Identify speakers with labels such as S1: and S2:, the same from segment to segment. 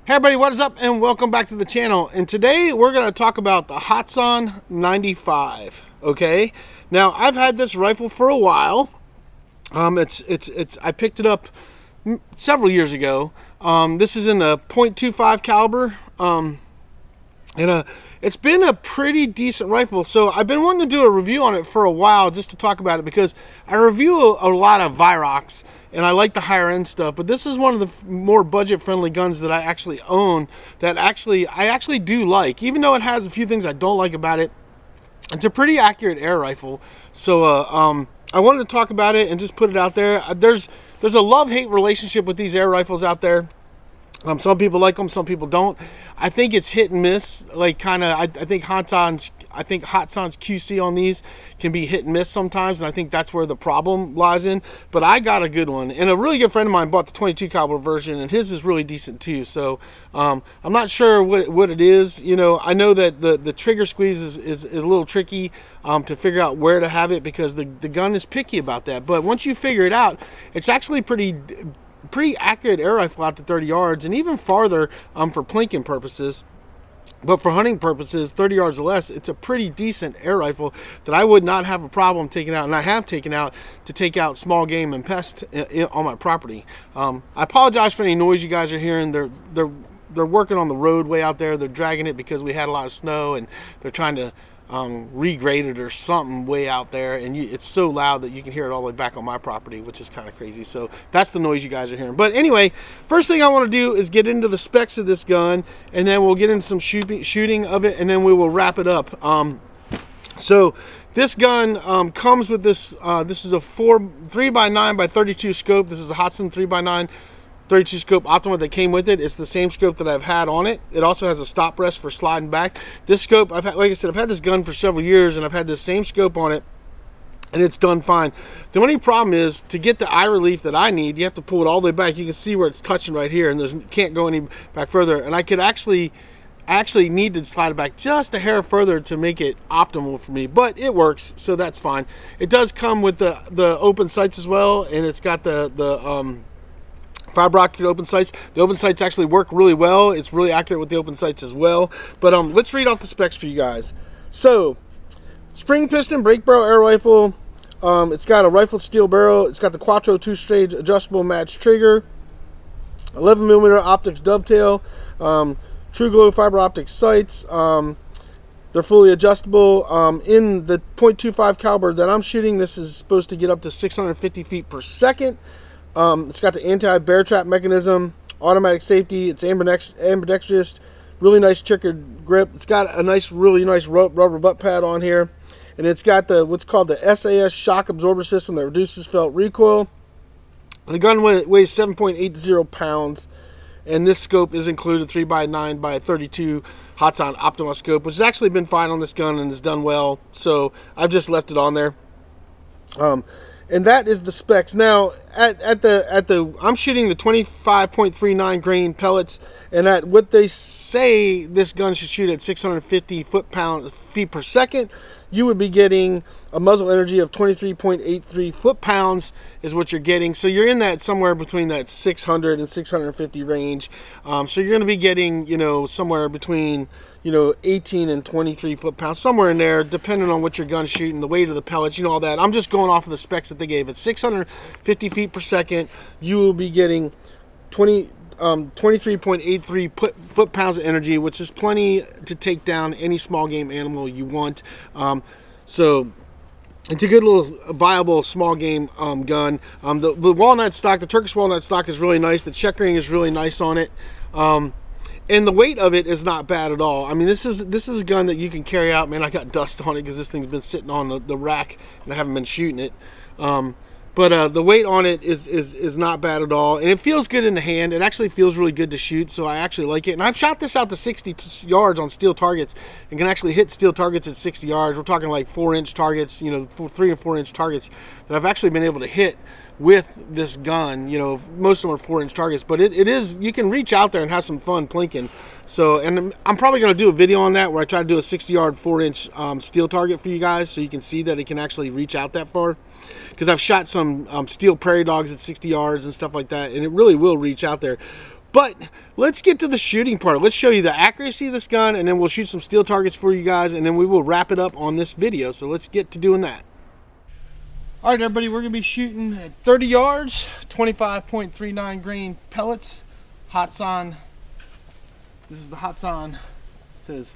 S1: Hey everybody, what is up and welcome back to the channel. And today we're going to talk about the Hatsan 95. Okay, now I've had this rifle for a while. I picked it up several years ago. This is in the .25 caliber. It's been a pretty decent rifle, so I've been wanting to do a review on it for a while just to talk about it, because I review a lot of Virox and I like the higher end stuff, but this is one of the more budget friendly guns that I actually own that I actually do like, even though it has a few things I don't like about it. It's a pretty accurate air rifle, so I wanted to talk about it and just put it out there. There's a love-hate relationship with these air rifles out there. Some people like them, some people don't. I think it's hit and miss. Like I think Hatsan's QC on these can be hit and miss sometimes, and I think that's where the problem lies in. But I got a good one, and a really good friend of mine bought the 22 caliber version, and his is really decent too. So I'm not sure what it is. You know, I know that the trigger squeeze is a little tricky to figure out where to have it, because the gun is picky about that. But once you figure it out, it's actually pretty accurate air rifle out to 30 yards and even farther for plinking purposes. But for hunting purposes, 30 yards or less, it's a pretty decent air rifle that I would not have a problem taking out, and I have taken out to take out small game and pests on my property. I apologize for any noise you guys are hearing. They're working on the roadway out there. They're dragging it because we had a lot of snow, and they're trying to regrade it or something way out there, and it's so loud that you can hear it all the way back on my property, which is kind of crazy. So that's the noise you guys are hearing. But anyway, first thing I want to do is get into the specs of this gun, and then we'll get into some shooting of it, and then we will wrap it up. So this gun comes with this. This is a 3x9x32 scope. This is a Hatsan 3x9 32 scope Optima that came with it. It's the same scope that I've had on it. It also has a stop rest for sliding back. This scope, like I said, I've had this gun for several years, and I've had this same scope on it, and it's done fine. The only problem is, to get the eye relief that I need, you have to pull it all the way back. You can see where it's touching right here, and can't go any back further. And I could actually need to slide it back just a hair further to make it optimal for me, but it works, so that's fine. It does come with the open sights as well, and it's got the fiber optic open sights. The open sights actually work really well. It's really accurate with the open sights as well. But let's read off the specs for you guys. So, spring piston break barrel air rifle. It's got a rifled steel barrel. It's got the Quattro 2-stage adjustable match trigger. 11mm optics dovetail. True glow fiber optic sights. They're fully adjustable. In the .25 caliber that I'm shooting, this is supposed to get up to 650 feet per second. It's got the anti-bear trap mechanism, automatic safety. It's ambidextrous, really nice checkered grip. It's got a really nice rubber butt pad on here, and it's got what's called the SAS shock absorber system that reduces felt recoil. The gun weighs 7.80 pounds, and this scope is included, 3x9x32 Hatsan Optima scope, which has actually been fine on this gun and has done well. So I've just left it on there. And that is the specs. Now, I'm shooting the 25.39 grain pellets, and at what they say this gun should shoot at 650 feet per second, you would be getting a muzzle energy of 23.83 foot-pounds is what you're getting. So you're in that somewhere between that 600 and 650 range. So you're going to be getting, somewhere between 18 and 23 foot-pounds, somewhere in there, depending on what your gun's shooting, the weight of the pellets, all that. I'm just going off of the specs that they gave. At 650 feet per second, you will be getting 23.83 foot-pounds of energy, which is plenty to take down any small game animal you want. So it's a good little viable small game gun. The walnut stock, the Turkish walnut stock, is really nice. The checkering is really nice on it. And the weight of it is not bad at all. I mean, this is a gun that you can carry out. Man, I got dust on it because this thing's been sitting on the rack and I haven't been shooting it. But the weight on it is not bad at all, and it feels good in the hand. It actually feels really good to shoot, so I actually like it. And I've shot this out to 60 yards on steel targets, and can actually hit steel targets at 60 yards. We're talking like 4-inch targets, 3 and 4-inch targets that I've actually been able to hit with this gun. Most of them are 4-inch targets, but it is, you can reach out there and have some fun plinking. So, and I'm probably going to do a video on that where I try to do a 60-yard 4-inch steel target for you guys, so you can see that it can actually reach out that far. Because I've shot some steel prairie dogs at 60 yards and stuff like that, and it really will reach out there. But let's get to the shooting part. Let's show you the accuracy of this gun, and then we'll shoot some steel targets for you guys, and then we will wrap it up on this video. So let's get to doing that. All right, everybody, we're gonna be shooting at 30 yards, 25.39 grain pellets, Hatsan. This is the Hatsan, it says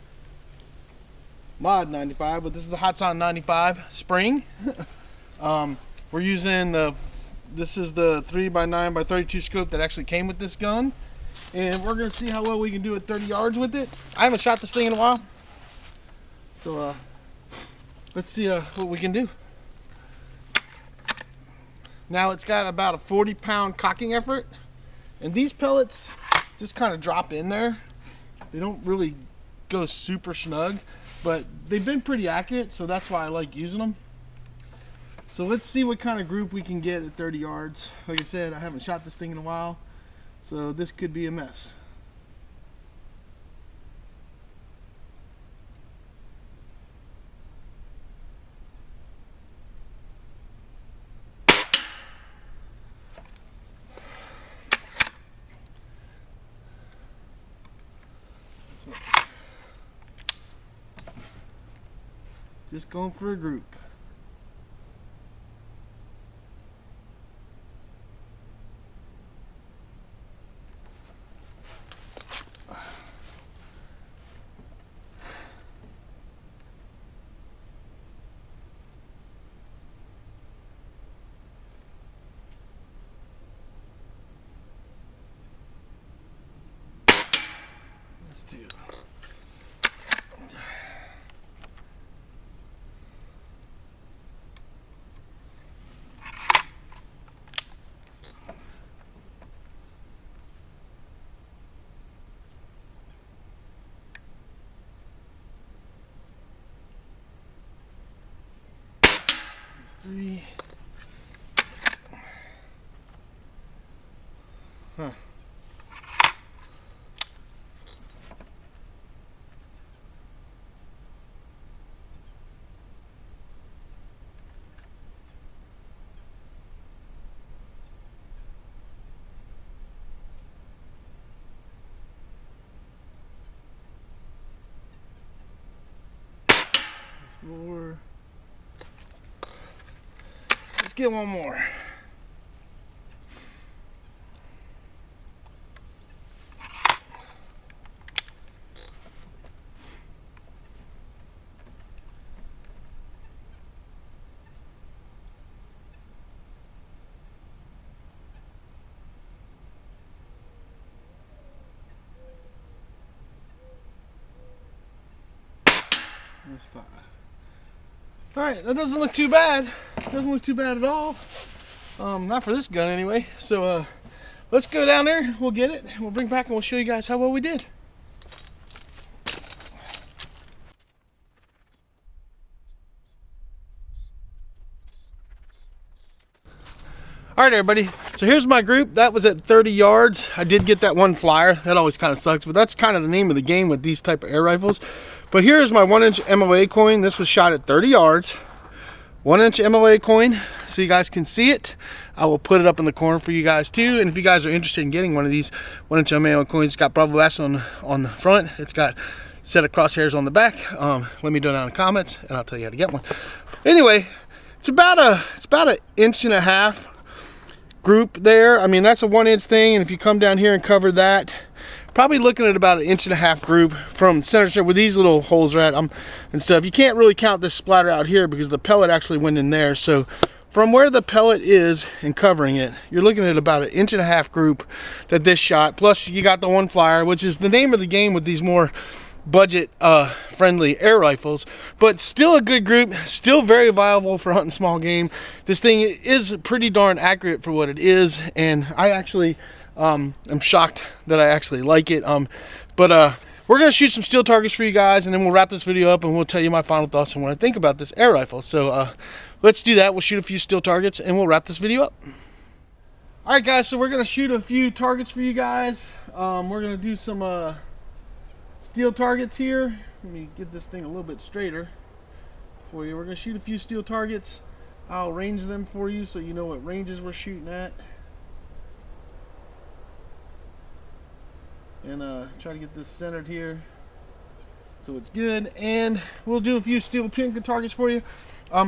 S1: Mod 95, but this is the Hatsan 95 spring. We're using this is the 3x9x32 scope that actually came with this gun. And we're gonna see how well we can do at 30 yards with it. I haven't shot this thing in a while. So let's see what we can do. Now it's got about a 40-pound cocking effort. And these pellets just kind of drop in there. They don't really go super snug, but they've been pretty accurate, so that's why I like using them. So let's see what kind of group we can get at 30 yards. Like I said, I haven't shot this thing in a while, so this could be a mess. Just going for a group. Let's do. Three. Huh. That's 4. Let's get one more. That's 5. All right, that doesn't look too bad. Doesn't look too bad at all. Not for this gun anyway. So let's go down there. We'll get it. We'll bring it back and we'll show you guys how well we did. All right, everybody. So here's my group. That was at 30 yards. I did get that one flyer. That always kind of sucks, but that's kind of the name of the game with these type of air rifles. But here's my 1-inch MOA coin. This was shot at 30 yards. 1-inch MOA coin, so you guys can see it. I will put it up in the corner for you guys too. And if you guys are interested in getting one of these 1-inch MOA coins, it's got Bravo S on the front. It's got set of crosshairs on the back. Let me know down in the comments, and I'll tell you how to get one. Anyway, it's about an inch and a half group there. I mean, that's a 1-inch thing, and if you come down here and cover that, probably looking at about an inch and a half group from center to where these little holes are at and stuff. You can't really count this splatter out here because the pellet actually went in there. So from where the pellet is and covering it, you're looking at about an inch and a half group that this shot. Plus you got the one flyer, which is the name of the game with these more budget friendly air rifles, but still a good group, still very viable for hunting small game. This thing is pretty darn accurate for what it is, and I actually I'm shocked that I actually like it. But we're gonna shoot some steel targets for you guys, and then we'll wrap this video up and we'll tell you my final thoughts on what I think about this air rifle. So let's do that. We'll shoot a few steel targets and we'll wrap this video up. All right, guys, so we're gonna shoot a few targets for you guys. We're gonna do some steel targets here. Let me get this thing a little bit straighter for you. We're gonna shoot a few steel targets. I'll range them for you so you know what ranges we're shooting at. and try to get this centered here so it's good. And we'll do a few steel pin targets for you.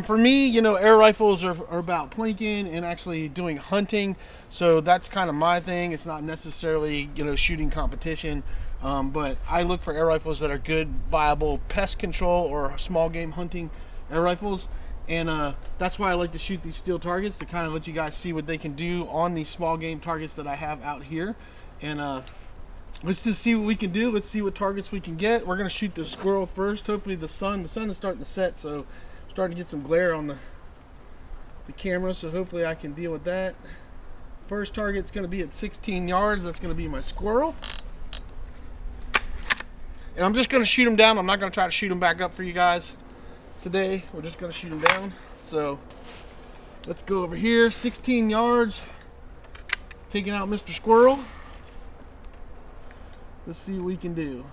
S1: For me, you know, air rifles are about plinking and actually doing hunting, so that's kind of my thing. It's not necessarily, you know, shooting competition, but I look for air rifles that are good, viable pest control or small game hunting air rifles. And that's why I like to shoot these steel targets, to kind of let you guys see what they can do on these small game targets that I have out here. And let's just see what we can do. Let's see what targets we can get. We're going to shoot the squirrel first. Hopefully the sun is starting to set, so I'm starting to get some glare on the camera, so hopefully I can deal with that. First target's going to be at 16 yards. That's going to be my squirrel. And I'm just going to shoot him down. I'm not going to try to shoot him back up for you guys today. We're just going to shoot him down. So let's go over here. 16 yards. Taking out Mr. Squirrel. Let's see what we can do.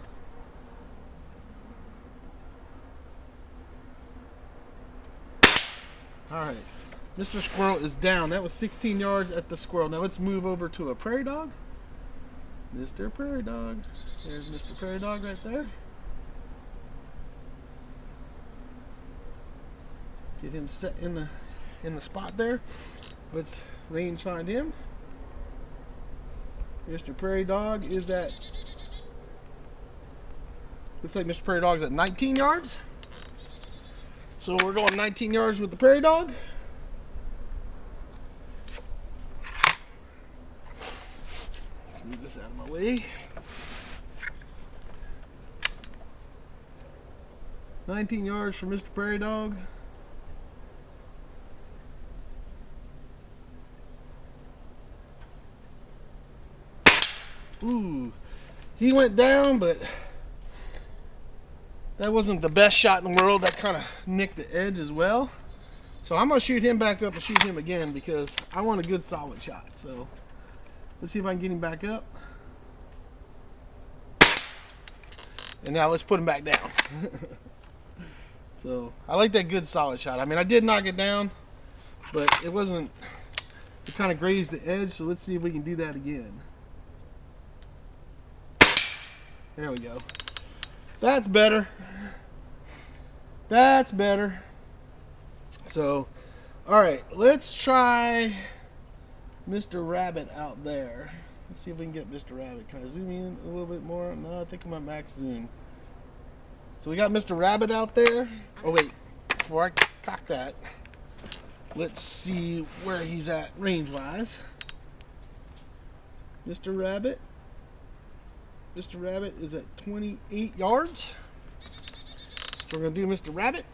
S1: Alright. Mr. Squirrel is down. That was 16 yards at the squirrel. Now let's move over to a prairie dog. Mr. Prairie Dog. There's Mr. Prairie Dog right there. Get him set in the spot there. Let's range find him. Mr. Prairie Dog is at, looks like Mr. Prairie Dog's at 19 yards. So we're going 19 yards with the Prairie Dog. Let's move this out of my way. 19 yards for Mr. Prairie Dog. Ooh, he went down, but that wasn't the best shot in the world. That kind of nicked the edge as well. So I'm going to shoot him back up and shoot him again because I want a good solid shot. So let's see if I can get him back up. And now let's put him back down. So I like that good solid shot. I mean, I did knock it down, but it wasn't, it kind of grazed the edge. So let's see if we can do that again. There we go. That's better. That's better. So, alright, let's try Mr. Rabbit out there. Let's see if we can get Mr. Rabbit. Can I zoom in a little bit more? No, I think I'm at max zoom. So we got Mr. Rabbit out there. Oh wait, before I cock that, let's see where he's at range-wise. Mr. Rabbit. Mr. Rabbit is at 28 yards. So we're going to do Mr. Rabbit.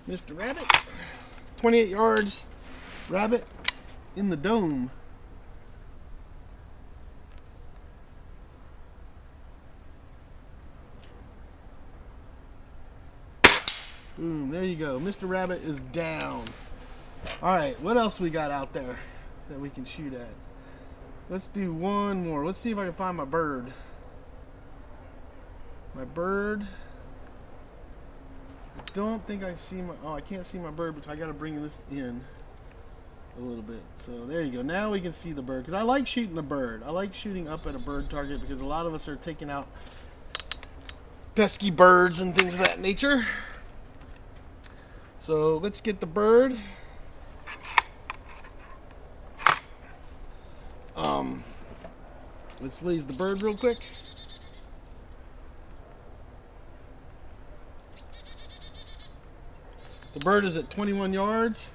S1: Mr. Rabbit. 28 yards. Rabbit in the dome. Boom, there you go. Mr. Rabbit is down. Alright, what else we got out there that we can shoot at? Let's do one more. Let's see if I can find my bird. My bird. I don't think I see my, oh, I can't see my bird because I got to bring this in a little bit. So there you go. Now we can see the bird because I like shooting a bird. I like shooting up at a bird target because a lot of us are taking out pesky birds and things of that nature. So let's get the bird. Let's laze the bird real quick. The bird is at 21 yards.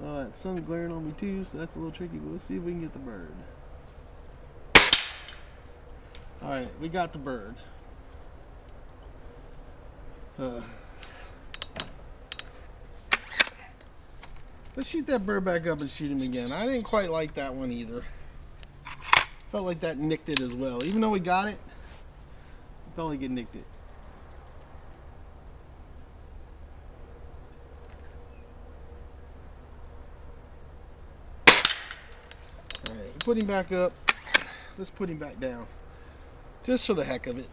S1: Oh, that sun's glaring on me too, so that's a little tricky, but let's see if we can get the bird. Alright, we got the bird. Let's shoot that bird back up and shoot him again. I didn't quite like that one either. Felt like that nicked it as well. Even though we got it, I felt like it nicked it. Alright, put him back up. Let's put him back down. Just for the heck of it.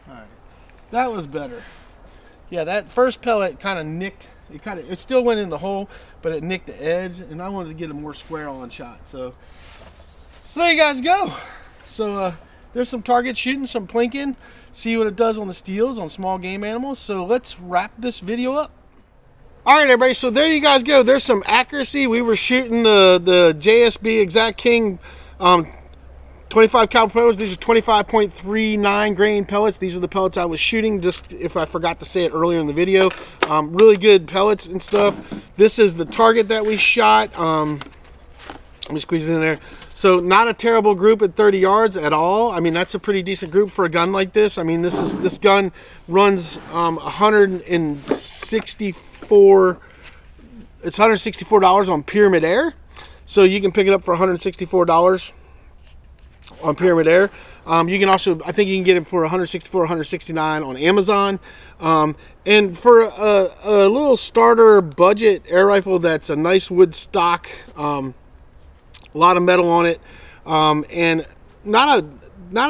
S1: All right, that was better. Yeah, that first pellet kind of nicked. It still went in the hole, but it nicked the edge, and I wanted to get a more square on shot. So there you guys go. So there's some target shooting, some plinking. See what it does on the steels on small game animals. So let's wrap this video up. All right, everybody. So there you guys go. There's some accuracy. We were shooting the JSB Exact King 25 caliber pellets. These are 25.39 grain pellets. These are the pellets I was shooting, just if I forgot to say it earlier in the video. Really good pellets and stuff. This is the target that we shot. Let me squeeze it in there. So not a terrible group at 30 yards at all. I mean, that's a pretty decent group for a gun like this. I mean, this gun runs 164. It's $164 on Pyramid Air. So you can pick it up for $164 on Pyramid Air. You can also, I think you can get it for $164, $169 on Amazon. And for a little starter budget air rifle that's a nice wood stock, a lot of metal on it, and not a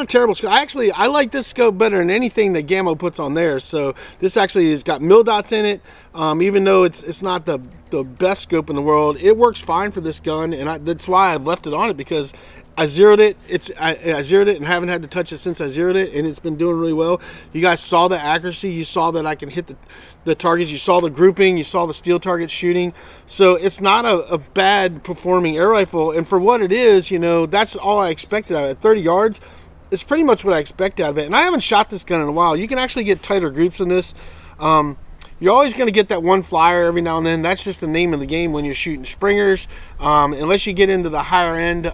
S1: terrible scope. I like this scope better than anything that Gammo puts on there. So this actually has got mil dots in it. Even though it's not the best scope in the world, it works fine for this gun, and that's why I've left it on it, because I zeroed it. I zeroed it and haven't had to touch it since I zeroed it, and it's been doing really well. You guys saw the accuracy. You saw that I can hit the targets. You saw the grouping. You saw the steel target shooting. So it's not a bad performing air rifle, and for what it is, you know, that's all I expected out of it. At 30 yards, it's pretty much what I expect out of it. And I haven't shot this gun in a while. You can actually get tighter groups in this. You're always going to get that one flyer every now and then. That's just the name of the game when you're shooting springers. Unless you get into the higher end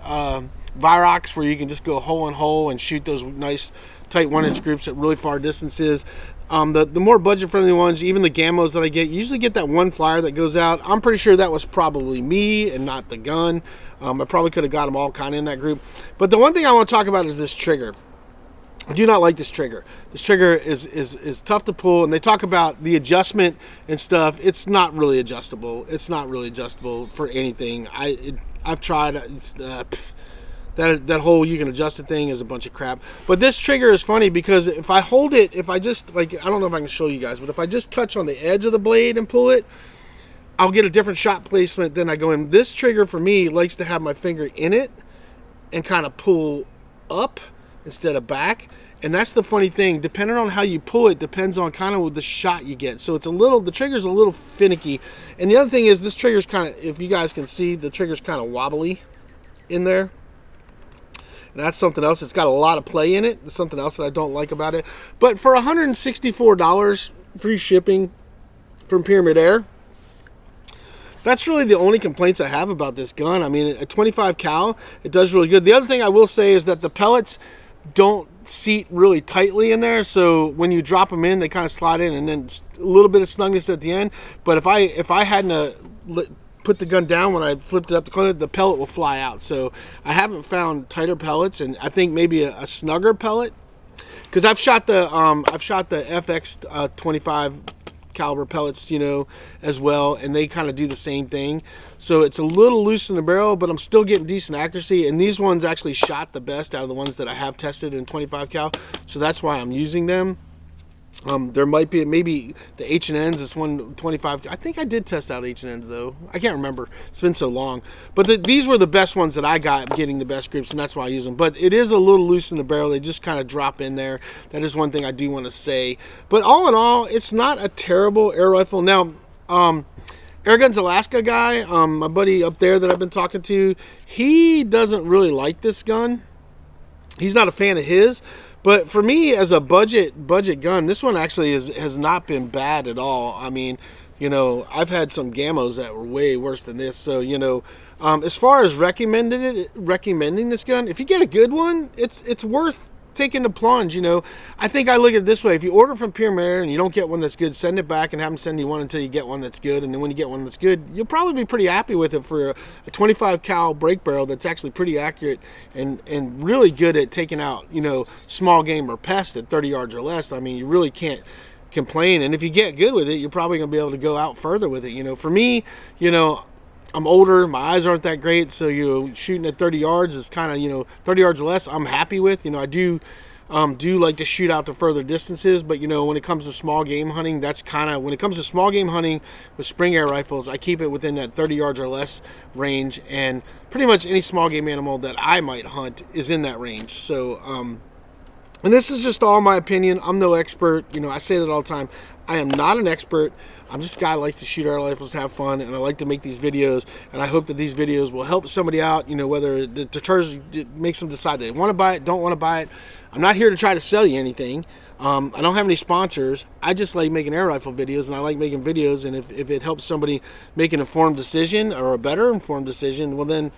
S1: Virox, where you can just go hole in hole and shoot those nice tight 1-inch groups at really far distances. The more budget friendly ones, even the Gammos that I get, you usually get that one flyer that goes out. I'm pretty sure that was probably me and not the gun. I probably could have got them all kind of in that group. But the one thing I want to talk about is this trigger. I do not like this trigger. This trigger is tough to pull, and they talk about the adjustment and stuff. It's not really adjustable. It's not really adjustable for anything. I've tried. It's that whole you can adjust the thing is a bunch of crap. But this trigger is funny because if I hold it, if I just, like, I don't know if I can show you guys, but if I just touch on the edge of the blade and pull it, I'll get a different shot placement than I go in. This trigger for me likes to have my finger in it and kind of pull up instead of back. And that's the funny thing. Depending on how you pull it, depends on kind of the shot you get. So it's the trigger's a little finicky. And the other thing is, this trigger's kind of, if you guys can see, the trigger's kind of wobbly in there. And that's something else. It's got a lot of play in it. That's something else that I don't like about it. But for $164 free shipping from Pyramid Air, that's really the only complaints I have about this gun. I mean, at 25 cal, it does really good. The other thing I will say is that the pellets don't seat really tightly in there, so when you drop them in, they kind of slide in, and then a little bit of snugness at the end. But if I hadn't put the gun down when I flipped it up to close it, the pellet will fly out. So I haven't found tighter pellets, and I think maybe a snugger pellet, because I've shot the FX 25 caliber pellets, you know, as well, and they kind of do the same thing. So it's a little loose in the barrel, but I'm still getting decent accuracy, and these ones actually shot the best out of the ones that I have tested in 25 cal, so that's why I'm using them. There might be maybe the H&Ns, this 125. I think I did test out H&Ns though. I can't remember. It's been so long. But these were the best ones that I got, getting the best grips, and that's why I use them. But it is a little loose in the barrel. They just kind of drop in there. That is one thing I do want to say. But all in all, it's not a terrible air rifle. Now, Airguns Alaska guy, my buddy up there that I've been talking to, he doesn't really like this gun. He's not a fan of his. But for me, as a budget gun, this one actually has not been bad at all. I mean, you know, I've had some Gammos that were way worse than this. So, you know, as far as recommending this gun, if you get a good one, it's worth taking the plunge. You know, I think I look at it this way: if you order from Pyramid Air and you don't get one that's good, send it back and have them send you one until you get one that's good. And then when you get one that's good, you'll probably be pretty happy with it for a 25 cal break barrel that's actually pretty accurate and really good at taking out, you know, small game or pest at 30 yards or less. I mean, you really can't complain. And if you get good with it, you're probably going to be able to go out further with it. You know, for me, you know, I'm older, my eyes aren't that great, so, you know, shooting at 30 yards is kind of, you know, 30 yards or less I'm happy with. You know, I do do like to shoot out to further distances, but you know, when it comes to small game hunting, that's kind of, when it comes to small game hunting with spring air rifles, I keep it within that 30 yards or less range, and pretty much any small game animal that I might hunt is in that range. So and this is just all my opinion. I'm no expert. You know, I say that all the time. I am not an expert. I'm just a guy who likes to shoot air rifles, have fun, and I like to make these videos, and I hope that these videos will help somebody out, you know, whether it deters, it makes them decide they want to buy it, don't want to buy it. I'm not here to try to sell you anything. I don't have any sponsors. I just like making air rifle videos, and I like making videos, and if it helps somebody make an informed decision or a better informed decision, well then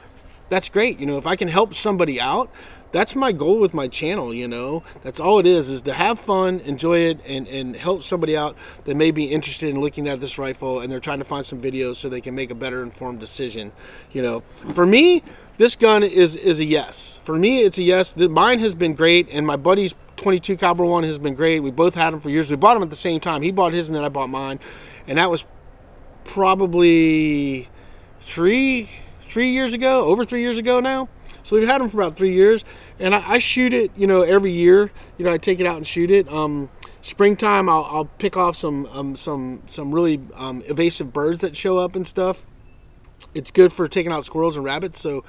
S1: that's great. You know, if I can help somebody out, that's my goal with my channel. You know, that's all it is to have fun, enjoy it, and help somebody out that may be interested in looking at this rifle, and they're trying to find some videos so they can make a better informed decision. You know, for me, this gun is a yes. For me, it's a yes. Mine has been great, and my buddy's 22 caliber one has been great. We both had them for years. We bought them at the same time. He bought his and then I bought mine, and that was probably three years ago, over 3 years ago now. So we've had them for about 3 years, and I shoot it, you know, every year. You know, I take it out and shoot it. Springtime, I'll pick off some really evasive birds that show up and stuff. It's good for taking out squirrels and rabbits. So,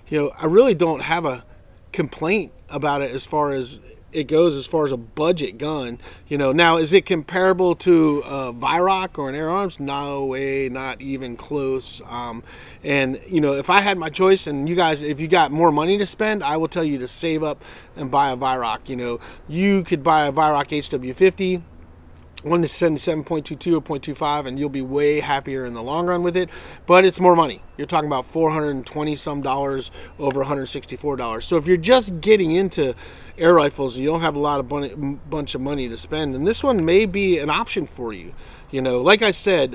S1: you know, I really don't have a complaint about it as far as it goes, as far as a budget gun. You know, now is it comparable to a Viroc or an Air Arms? No way, not even close. And you know, if I had my choice, and you guys, if you got more money to spend, I will tell you to save up and buy a Viroc. You know, you could buy a Viroc HW50. One is 77.22 or 0.25, and you'll be way happier in the long run with it, but it's more money. You're talking about $420 some over $164. So if you're just getting into air rifles, you don't have a lot of bunch of money to spend, and this one may be an option for you. You know, like I said,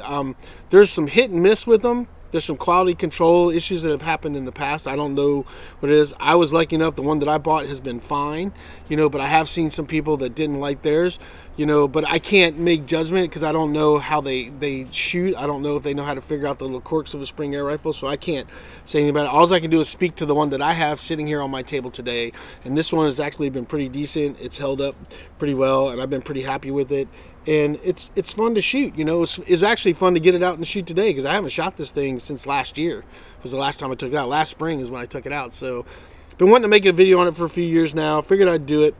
S1: there's some hit and miss with them. There's some quality control issues that have happened in the past. I don't know what it is. I was lucky enough, the one that I bought has been fine, you know, but I have seen some people that didn't like theirs, you know, but I can't make judgment because I don't know how they shoot. I don't know if they know how to figure out the little quirks of a spring air rifle, so I can't say anything about it. All I can do is speak to the one that I have sitting here on my table today, and this one has actually been pretty decent. It's held up pretty well, and I've been pretty happy with it. And it's fun to shoot, you know. It's actually fun to get it out and shoot today because I haven't shot this thing since last year. It was the last time I took it out. Last spring is when I took it out. So been wanting to make a video on it for a few years now. Figured I'd do it.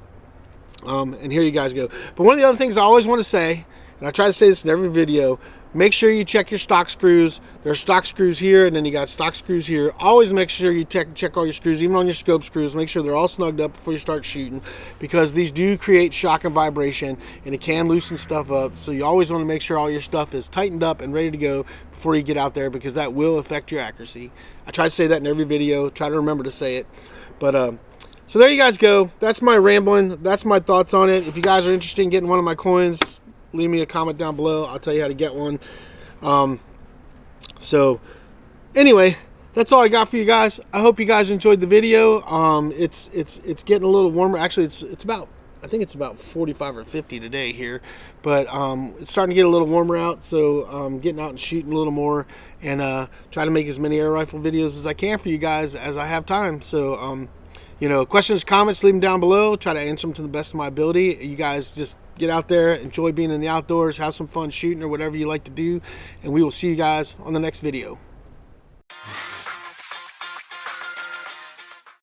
S1: And here you guys go. But one of the other things I always want to say, and I try to say this in every video, make sure you check your stock screws. There's stock screws here, and then you got stock screws here. Always make sure you check all your screws, even on your scope screws. Make sure they're all snugged up before you start shooting, because these do create shock and vibration, and it can loosen stuff up. So you always want to make sure all your stuff is tightened up and ready to go before you get out there, because that will affect your accuracy. I try to say that in every video. Try to remember to say it. But so there you guys go. That's my rambling. That's my thoughts on it. If you guys are interested in getting one of my coins, leave me a comment down below. I'll tell you how to get one. So anyway, that's all I got for you guys. I hope you guys enjoyed the video. It's getting a little warmer. Actually, it's about, I think it's about 45 or 50 today here, but it's starting to get a little warmer out. So getting out and shooting a little more, and try to make as many air rifle videos as I can for you guys as I have time. So you know, questions, comments, leave them down below. Try to answer them to the best of my ability. You guys just get out there, enjoy being in the outdoors, have some fun shooting or whatever you like to do, and we will see you guys on the next video.